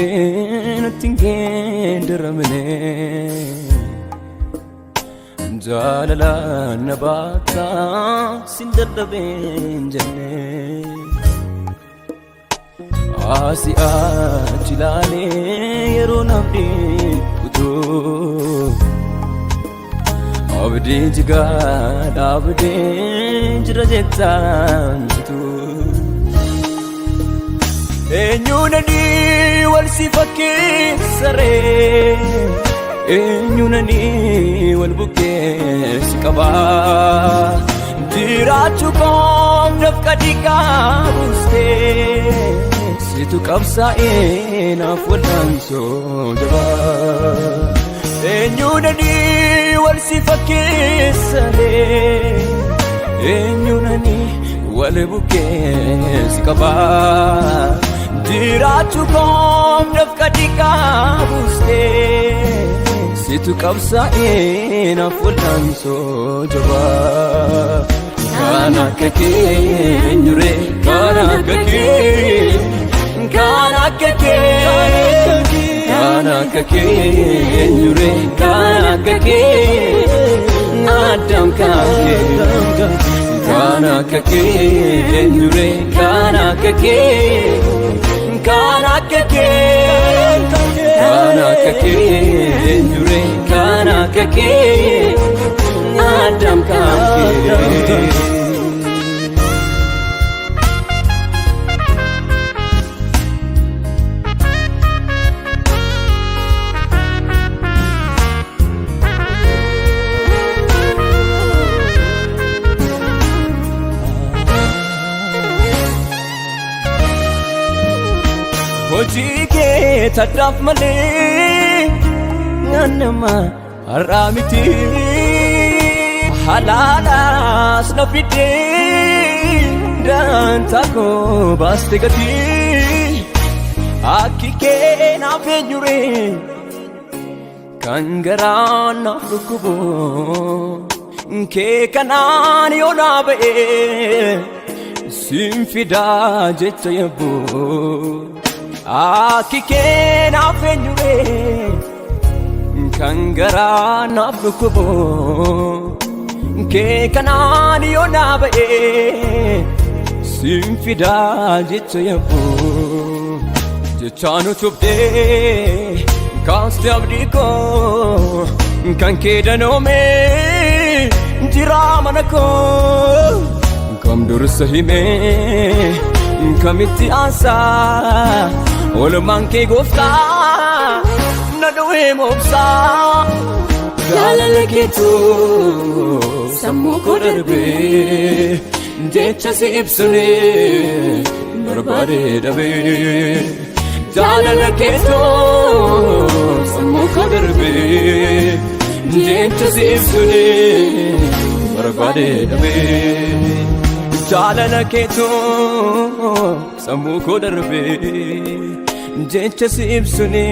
Abdeen tingeen daramne Jalala nabata sindadabeen jenne Asi achilale yero nabdi kutu Abdeen jigad abdeen jirajetan tu Enyunani wal sifake sare Enyunani wal buke sikaba Dirachu kom nafkadika buste Situ kabsa ena fulanso jaba Enyunani wal sifake sare Enyunani wal buke sikaba Dirachu kom nafkadika buste Situ kabsa ena fulanso jaba Kana kake nyure kana kake Kana kake Kana kake nyure kana kake Adam kake Kana kake nyure kana kake Kana kake Kana kake nyure kana kake Adam kake Hojike tadaf male Nganama haramiti Halalas nafite Dan tako bastegati Akike nafenyure Kangaran nafrukubo Ke kanani onabe Simfida jetayabu Akike nafenyure Kangara nafrukubo Ke kanani onabe Simfida jetayabu Jechanu tubde Kanste abdiko Kanke danome Jiramanako Kam dur sahime Kamiti asa Oluman ke gofta Naduwe mopsa Jalala ketu Sammu ko darbe Jecha se ipsune Barbade dabe Jalala ketu Sammu ko darbe Jecha se ipsune Barbade dabe Jalala ketu Sammu ko darbe Jecha si ibsune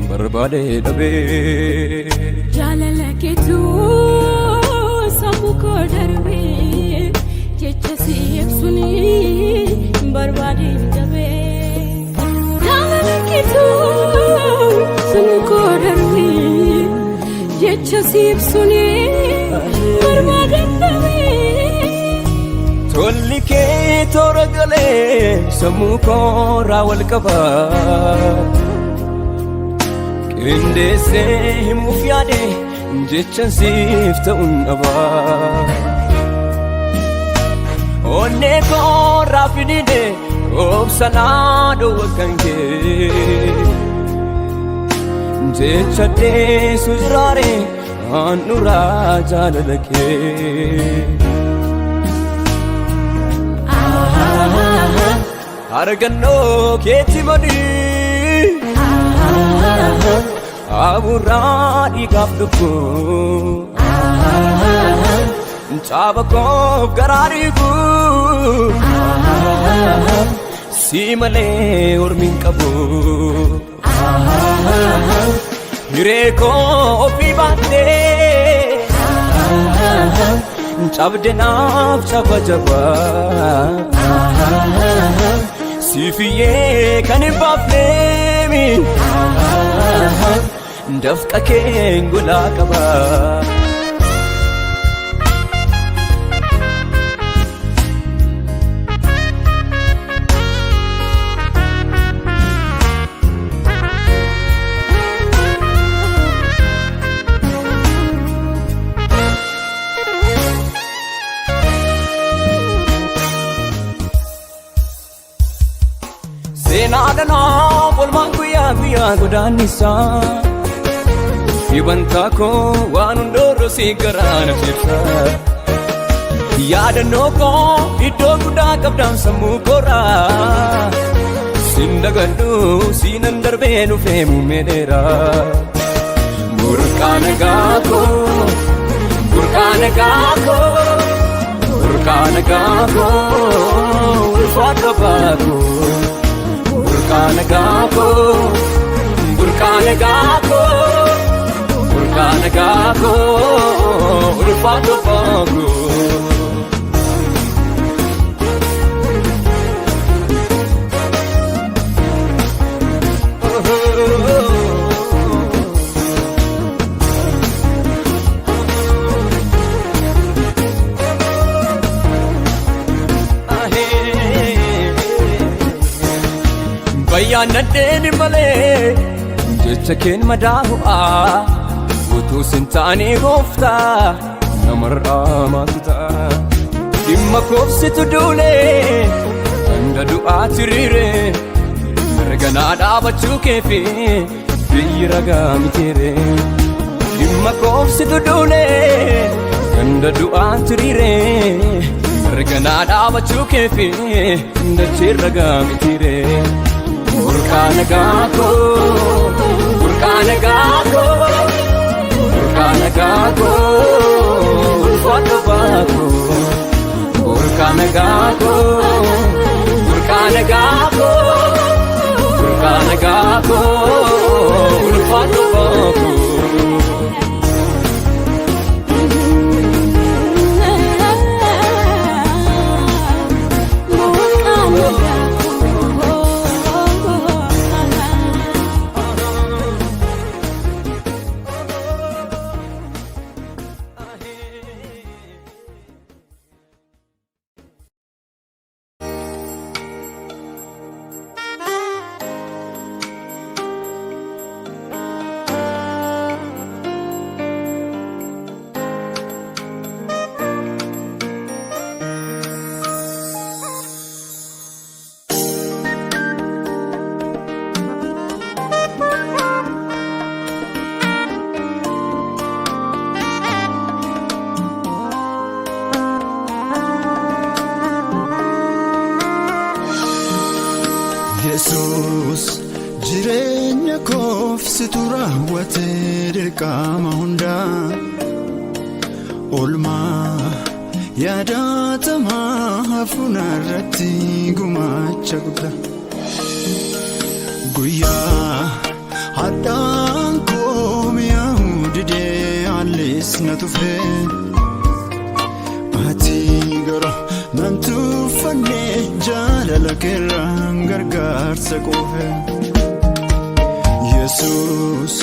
Barbade dabe Jalala ketu Sammu ko darbe Jecha si ibsune Barbade dabe Jalala ketu Sammu ko darbe Jecha si ibsune Barbade dabe Tolike toragale Sammu ko rawal kaba Kindese himufyade Jecha sifta unaba Onne ko rafidide Obsanado wakange Jecha de sujrare Anura jalalake Argano keti mani Aburani gafduku Chabako gararigu Simale urmin kabu Yureko ofi bande Chabdenaf chabajaba sifiyyee kan hin baafneemi dafqa keen golaa qaba Seenaadhaan oolmaan guyyaa guyyaa godaannisaa Ibanta koo waan hundoorro si garaa na keessa Yaadannoo koo iddoo guddaa qabdaan sammuu koraa Sin dagadhu siinan darbee dhufee muummee dheeraa Burqaa nagaa koo Burqaa nagaa koo Burqaa nagaa koo ulfaata baakoo Burqaana gaakoo Burqaana gaakoo Burqaana gaakoo ulfaata baakoo Bayyaanadheen malee jecha keen madaahu'aa utuu sin taanii gooftaa namarraa maatu ta'a dhimma koobsitu duulee hanga du'aatti riire mirganaa dhaabachuu keefi biyyi ragaa mitiire dhimma koobsitu duulee hanga du'aatti riire mirganaa dhaabachuu keefi dachee ragaa mitiire Burqaana gaakoo Burqaana gaakoo Burqaana gaakoo ulfaata baakoo Burqaana gaakoo Burqaana gaakoo Burqaana gaakoo ulfaata baakoo Yesus jireenya koof situ raawwatee dirqama hundaa Oolmaa yaadatamaa hafuuna irratti gumaacha guddaa Guyyaa haddaan koo mi'aawu didee haallis na tufee Ati garuu nan tuffannee jaalala keerraan gargaarsa quufe Yesus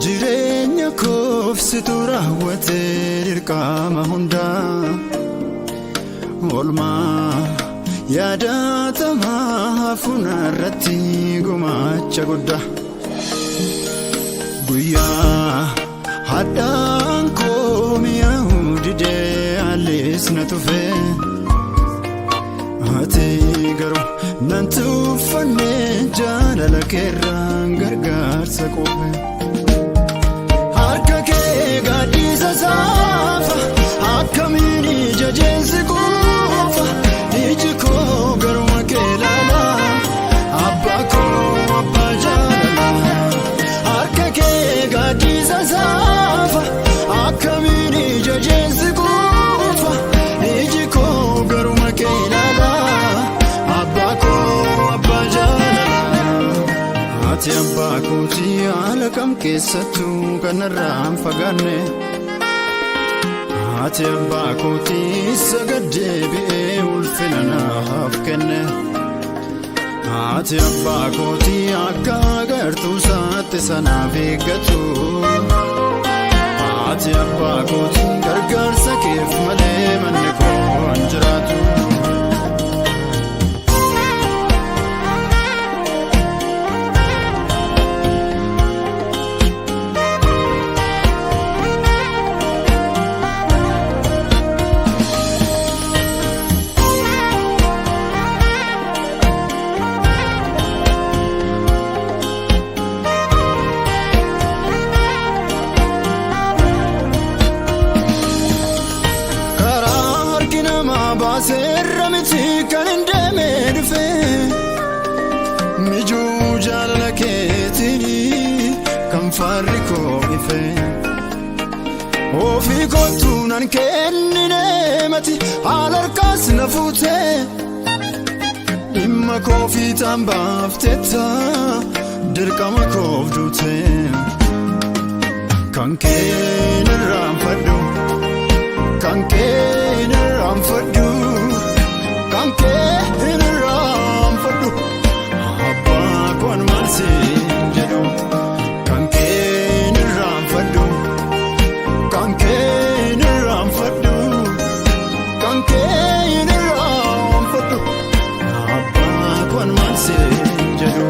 jireenya koof situ raawwatee dirqama hundaa Oolmaa yaadatamaa hafuuna irratti gumaacha guddaa Guyyaa haddaan koo mi'aawu didee haallis na tufee Ati garuu nan tuffannee jaalala keerraan gargaarsa quufe Harka kee gaaddisa saafa akkamiin ija jeensi kuufa Iji koo garuma kee laala abbaa koo abbaa jaalala Harka kee gaaddisa saafa akkamiin ija jeensi kuufa Iji koo garuma kee laala abbaa koo abbaa jaalala Ati abbaa kootii haala kam keessattuu kanarraan fagaanne Ati abbaa kootii sagadee bi'ee ulfina naaf kenne Haati abbaa kootii akka agartuu isaatti sanaaf eeggatu. Haati abbaa kootii gargaarsa keef malee manni koo hin jiraatu. Seerra miti kan hin deemee dhufe mijuu jaalala keetii kan faarri koo ife ofii kootu nan kennine mati haala harkaas na fuute dhimma koo fiixaan baaftetta dirqama koof duute kan kee irraanfadhu kan kee irraanfadhu. Kanke irraanfadhu abbaa koon maalsiin jedhu kanke irraanfadhu kanke irraanfadhu kanke irraanfadhu abbaa koon maalsiin jedhu.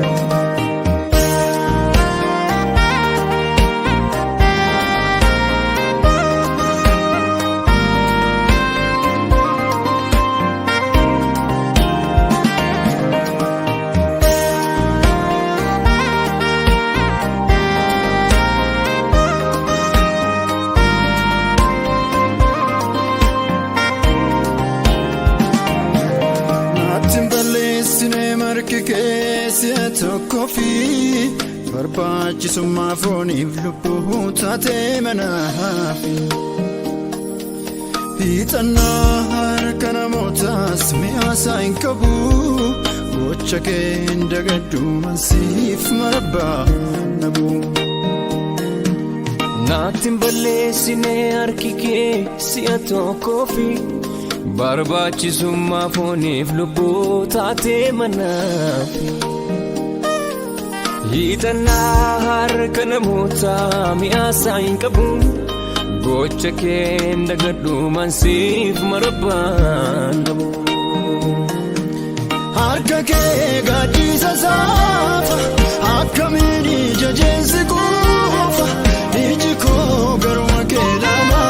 Si'a tokko fi barbaachisummaa fooniif lubbuu taatee manaaf hiixannaa harka namootaas mi'aasaa hin qabu gocha kee hin dagadhu mansiif marabbaa nabu. Naatti hin balleessine harki kee si'a tokko fi barbaachisummaa fooniif lubbuu taatee manaaf hiixannaa harka namootaa mi'aasaa hin qabu gocha kee hin dagadhu mansiif marabbaan qabu. Harka kee gaaddiisa saafa akkamiin ija jeensi kuufa iji koo garuma kee lama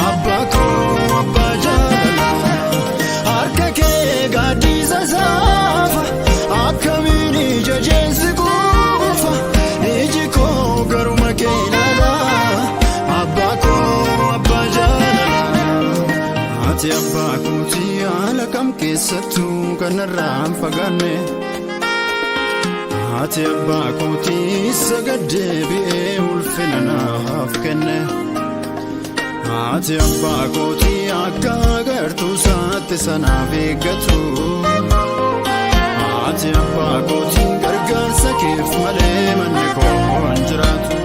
abbaa koo abbaa jaalala. Harka kee gaaddiisa saafa akkamiin ija jeensi kuufa iji koo garuma kee lama abbaa koo abbaa jaalala. Haati abbaa kootii haala kam keessattuu kanarraa hin fagaanne. Haati abbaa kootii sagaddee bi'ee ulfina naaf kenne. Haati abbaa kootii akka agartuu isaatti sanaaf eeggatu. Haati abbaa kootii gargaarsa keef malee manni koo hin jiraatu.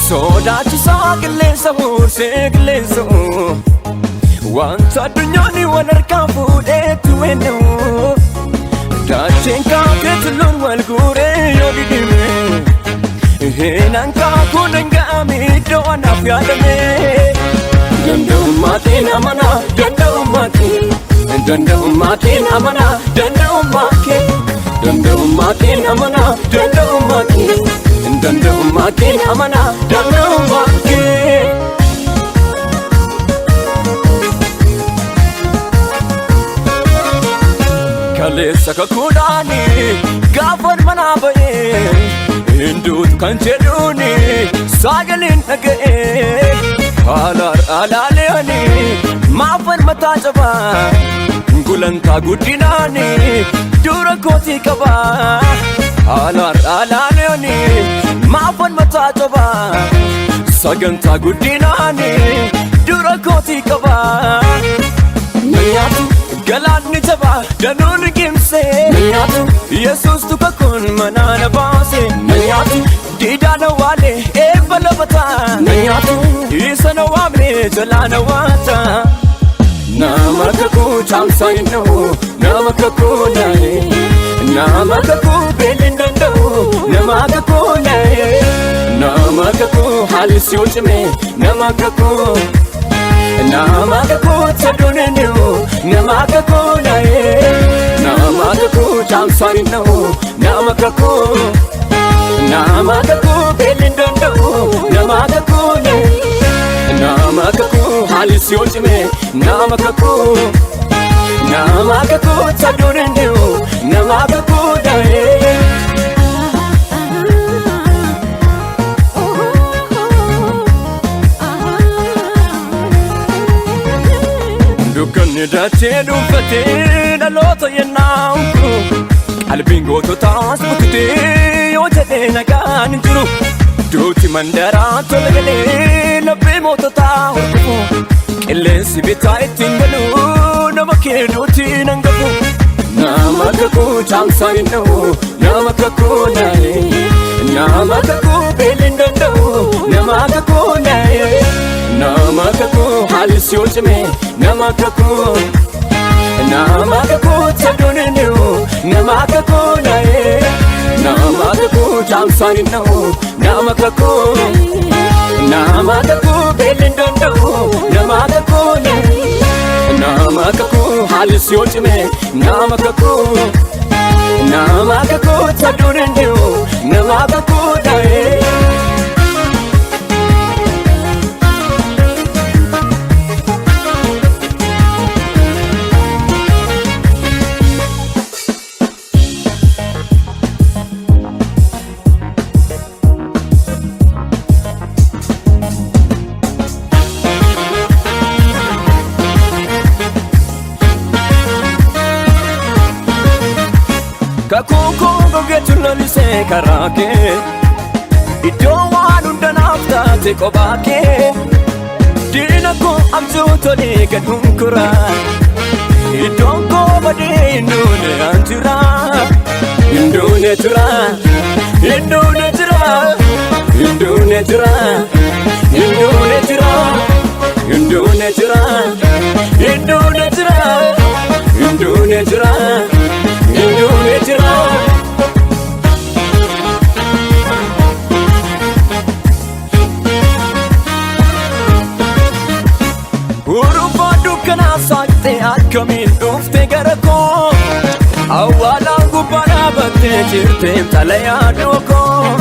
Sodaachisaa qilleensa huursee qilleensa wanta addunyaanii wal harkaa fuudheetti weenna'u daacheen kaakee tulluun wal guuree yoo didime heenaan kaakuu dhanga'ame iddoo anaaf yaadame. Danda'ummaatiin amanaa danda'ummaatiin danda'ummaatiin amanaa danda'ummaatiin danda'ummaatiin amanaa danda'ummaatiin danda'ummaatiin amanaa danda'ummaatiin. Kaleessa kakuudhaani gaafan manaa ba'ee hinduutu kan jedhuuni sagaleen dhaga'ee alaaleani maafan mataa cabaa gulantaa guddinaani dura kootii qabaa alaaleani maafan mataa cabaa sagantaa guddinaani dura kootii qabaa nyaatu galaanni jabaa danuun gimsee nyaatu yesus tuka kun manaana baase nyaatu diidaana waale eebba labataa nyaatu isa na waamne jalaana waata nama kakuu chaamsaa hin dha'u nama kakuu naaye nama kakuu beelin danda'u nama kakuu naaye nama kakuu haalis yoo cime nama kakuu nama kakuu taduneniu nama kakuu naaye nama kakuu chaamsaa hin dha'u nama kakuu nama kakuu beelin danda'u nama kakuu naaye nama kakuu haalis yoo cime nama kakuu taduneniu nama kakuu naaye dukkanni daachee dhuunfatee dhaloota yennaa'u qalbiin goototaas bututee yoo jedhee nagaan hin jiru duuti mandaraa tola galee laphee moototaa hordofu qilleensi bitaa ittiin galu nama kennuuti nan gafu nama kakuu chaamsaa hin dha'u nama kakuu naaye nama kakuu beelin danda'u nama kakuu naaye nama kakuu haalis yoo cime nama kakuu taduneniu nama kakuu naaye nama kakuu chaamsaa hin dha'u nama kakuu beelin danda'u nama kakuu naaye nama kakuu haalis yoo cime nama kakuu taduneniu nama kakuu naaye kakuu gogeetu lalisee karaa kee iddoo waan hunda naaf taate kophaa kee diina koo abjuu tolee gadhuun kuraa iddoon koo badee hinduune an jira hinduune jira hinduune jira hinduune jira hinduune jira hinduune jira hinduune jira hinduune jira hinduune jira urufaa dukkanaa saaqxee akkamiin dhufte gara koo awwaalaan gubbaa dhaabattee jirtee xalayaa dookoo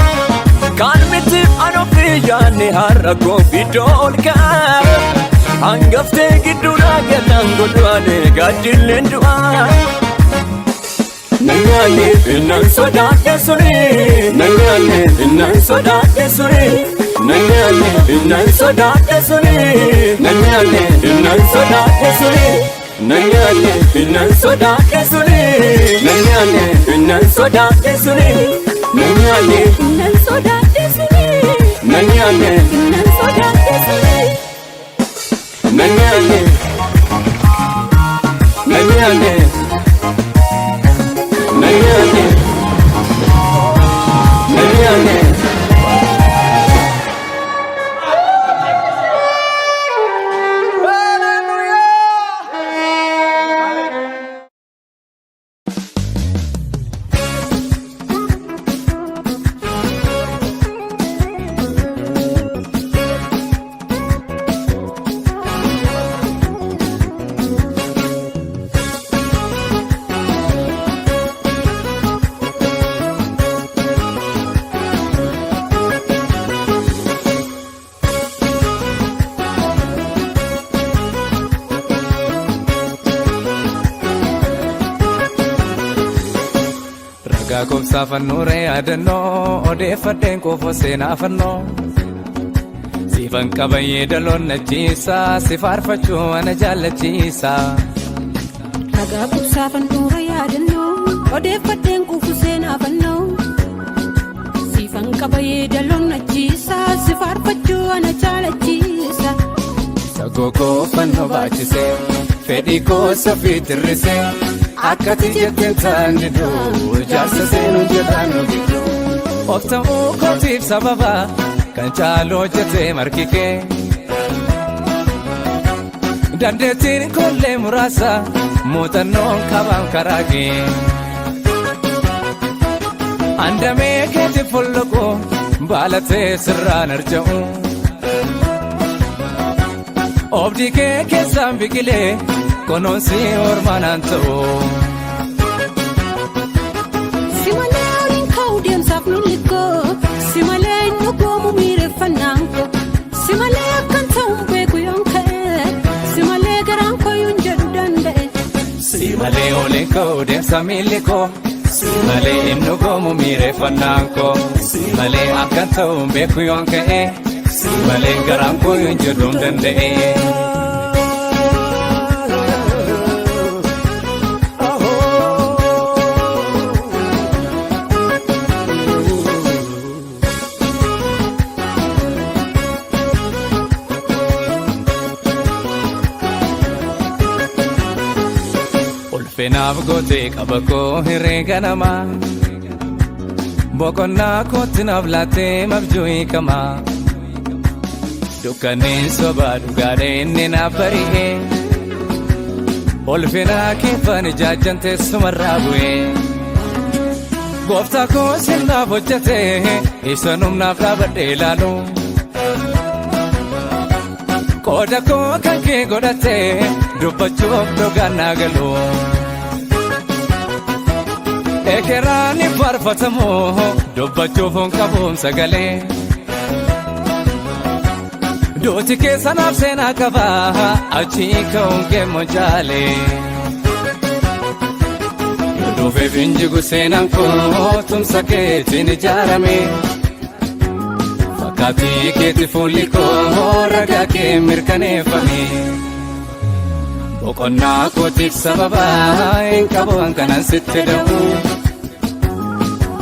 kan miti an ofii yaadne har'a koo iddoo ol ka'a hangaftee gidduudhaa galaan godhuudhee gaaddilleen du'aa nanyaanne innan sodaadhe suni nanyaanne innan sodaadhe suni nanyaanne innan sodaadhe suni nanyaanne innan sodaadhe suni nanyaanne innan sodaadhe suni nanyaanne innan sodaadhe suni nanyaanne innan sodaadhe suni nanyaanne innan sodaadhe suni nanyaanne nanyaanne nanyaanne nanyaanne Safannure adanno odeeffadheen qofa seenaa fannoo Sifan qabayyee daloon nachiisa si faarfachuu ana jaallachiisa Ragaa safannure adanno odeeffadheen qofa seenaa fannoo Sifan qabayyee daloon nachiisa si faarfachuu ana jaallachiisa Sagoo fannoo baachisee fedhii koo safii tirrisee Akkati jetteen taa'anii duu jaarsa seenuu jedhaan ogidduu Of ta'uu kootiif sababa kan caalu hojjetee margi kee Dandeettiin kollee muraasa muuxannoon qabaan karaa kee Andamee keetti folloqu baalatee sirraan arja'u Obdii kee keessaan biqilee Konoonsi ormaanaan ta'u Simalee waliin ka'uu deemsaaf milikoo Simalee inni goomu miireffannaan koo Simalee akkan ta'uun beeku yoon ka'e Simalee garaan koo yoon jedhu danda'e Simalee waliin ka'uu deemsa milikoo Simalee inni goomu miireffannaan koo Simalee akkan ta'uun beeku yoon ka'e Simalee garaan koo yoon jedhu danda'e Ulfinaaf gootee qaba koo herreega namaa Boqonnaa kootti naaf laattee mabjuu hiikamaa Dukkanneen sobaa dhugaadhee inni naaf bari'ee Ulfinaa keeffan ijaajjan teessumarraa bu'ee Gooftaa koo sirnaaf hojjetee Ibsan humnaaf dhaabadhee ilaalu Qooda koo kan kee godhatee dubbachuuf dhugaan naa galu Ekeraan ni faarfatamu dubbachuuf hin qabuun sagalee Duuti keessanaaf seenaa qaba achii ka'uun keemmoo jaalee Yoodufeef hin jigu seenaan koo tumsa keetiin ijaarame Fakkaatii keetti fuulli koo ragaa kee mirkaneeffame Boqonnaa kootiif sababa hin qabu hankanan sitti da'u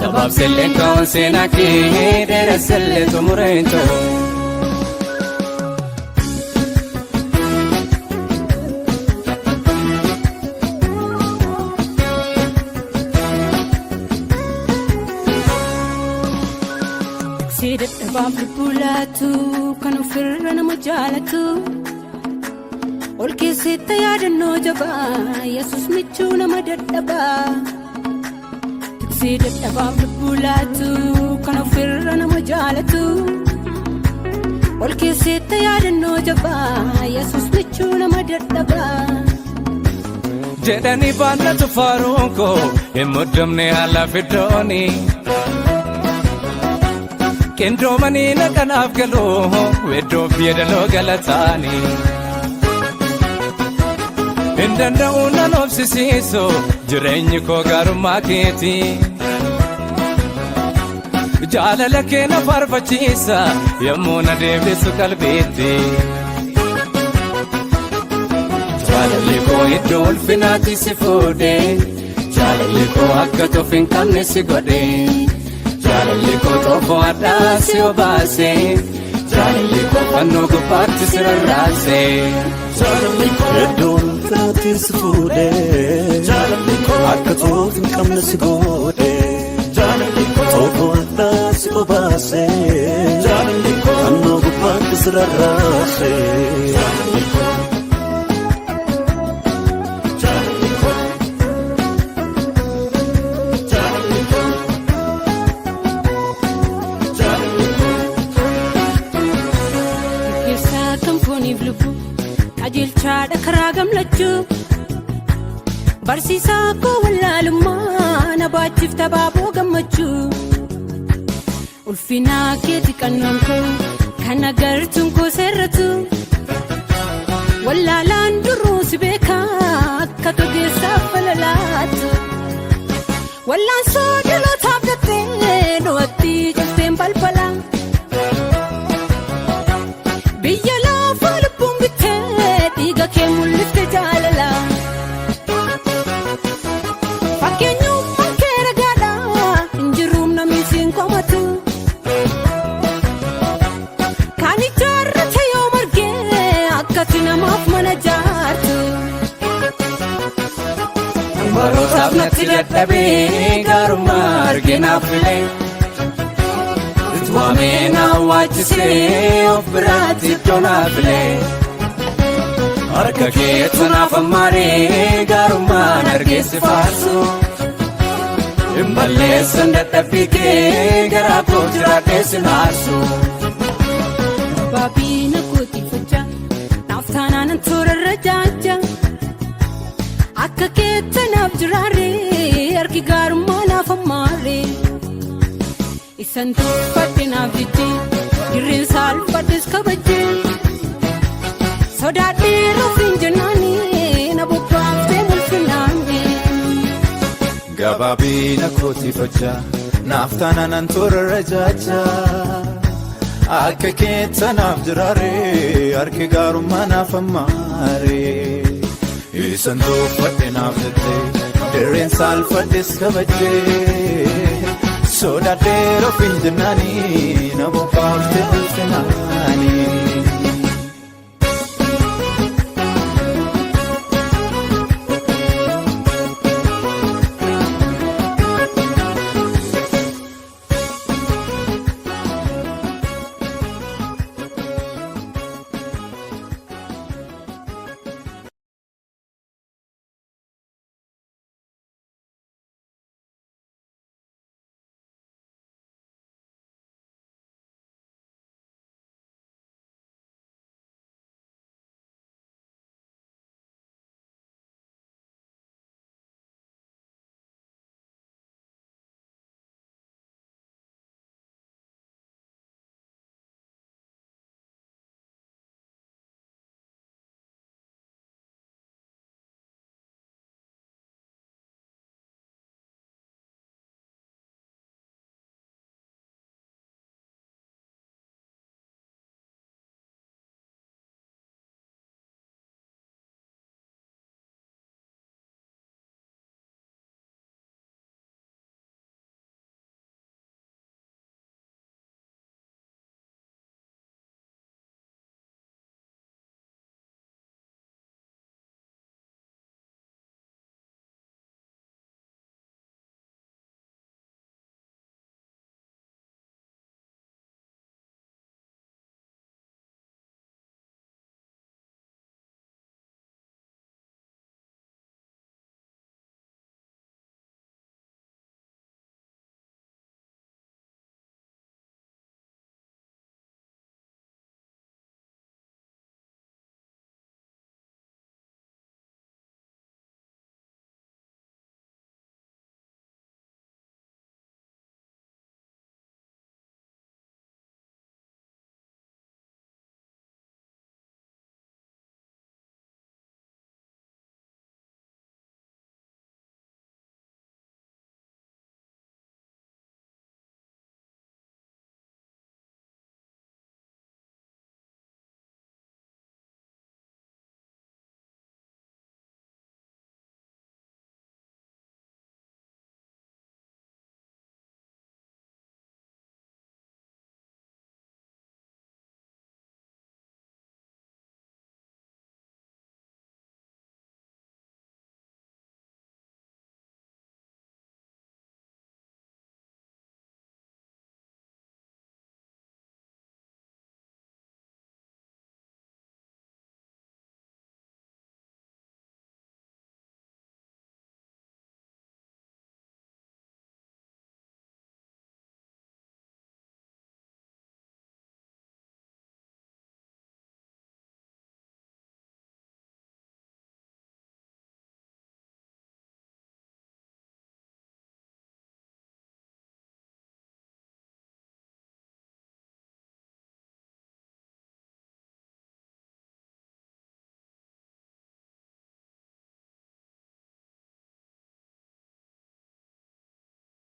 Dabaabselleen ka'uun seenaa kee dheerassellee xumura hin ta'u Dadhabaaf lubbuu laatu kan ofirra nama jaalatu Ol keessatti yaadannoo jabaa Yesuus michuu nama dadhabaa Tiksee dadhabaaf lubbuu laatu kan ofirra nama jaalatu Ol keessatti yaadannoo jabaa Yesuus michuu nama dadhabaa Jedhanii baannatu faaruun koo hin muddamne haala fiddooni Kendoomanii naqanaaf galoo weddoof yeedaloo galataanii Hin danda'u nan obsisiisu jireenyi koo gaarummaa keetii Jaalala kee na faarfachiisa yommuu na deebisu qalbiitti Jaalalli koo iddoo ulfinaatti si fuudhee Jaalalli koo akka tof hin qabne si godhee Jaalalli koo toofoo addaa si obaasee Jaalalli koo fannoo gubbaatti si rarraasee Jaalalli koo iddoo ulfinaatti si fuudhee Jaalalli koo akka toof hin qabne si godhee Jaalalli koo toofoo addaa si obaasee Jaalalli koo fannoo gubbaatti si rarraasee Jaalalli koo Qajeelchaadha karaa gamlachuu Barsiisaa koo wallaalummaa na baachifta baaboo gammachuu Ulfinaa keeti qannoon koo kan agartuun koo seerratu Wallaalaan duruu si beekaa akka togeessaaf falalaatu wallaan soodilootaaf jettee du'atti jirteen balbala biyya lafa lubbuun bittee dhiiga kee mul'ifte jaalala fakkeenyummaan kee ragaadha hin jiruum namni siin komatu kan ijaarrate yoo margee akkati namaaf mana jaartu barootaaf natti dadhabee gaarummaa arginaaf filee itwaamee na waachisee of biraatti iddoo naaf filee harka keetu naaf ammaaree gaarummaan argeessi faarsu hin balleessan dadhabbii kee garaa koo jiraadhee si naarsu. Baabina kooti facha naaf taanaan toorarra jaaja akka keetta naaf jiraaree harki gaarummaa naaf ammaaree isan tuffadhe naaf jettee dirreen saalfadhes kabajjee sodaadhee rafin jennaanii na bobbaaftee mul'inaanii. Gabaabina kooti facha naaf taanaan toorarra jaaja akka keetta naaf jiraaree harki gaarummaa naaf ammaaree isan tuffadhe naaf jettee dirreen saalfadhes kabajjee sodaadhee rafin jennaanii na bobbaaftee mul'inaanii.